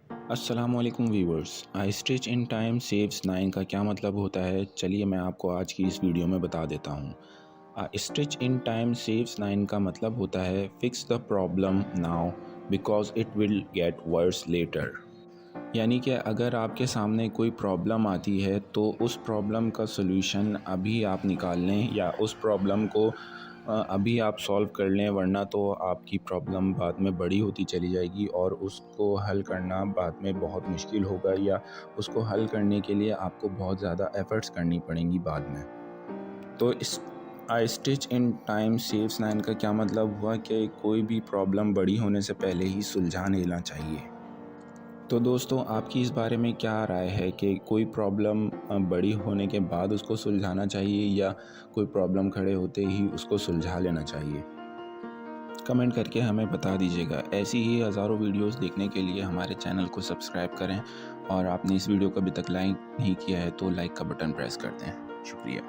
अस्सलामुअलैकुम viewers. I stitch in time saves 9 का क्या मतलब होता है, चलिए मैं आपको आज की इस वीडियो में बता देता हूँ। स्टिच इन टाइम सेव्स 9 का मतलब होता है fix the problem now because it will get worse later. यानी कि अगर आपके सामने कोई प्रॉब्लम आती है तो उस प्रॉब्लम का सलूशन अभी आप निकाल लें या उस प्रॉब्लम को अभी आप सॉल्व कर लें, वरना तो आपकी प्रॉब्लम बाद में बड़ी होती चली जाएगी और उसको हल करना बाद में बहुत मुश्किल होगा, या उसको हल करने के लिए आपको बहुत ज़्यादा एफ़र्ट्स करनी पड़ेंगी बाद में। तो इस आई स्टिच इन टाइम सेव्स 9 का क्या मतलब हुआ कि कोई भी प्रॉब्लम बड़ी होने से पहले ही सुलझा लेना चाहिए। तो दोस्तों, आपकी इस बारे में क्या राय है कि कोई प्रॉब्लम बड़ी होने के बाद उसको सुलझाना चाहिए या कोई प्रॉब्लम खड़े होते ही उसको सुलझा लेना चाहिए? कमेंट करके हमें बता दीजिएगा। ऐसी ही हज़ारों वीडियोस देखने के लिए हमारे चैनल को सब्सक्राइब करें, और आपने इस वीडियो को अभी तक लाइक नहीं किया है तो लाइक का बटन प्रेस कर दें। शुक्रिया।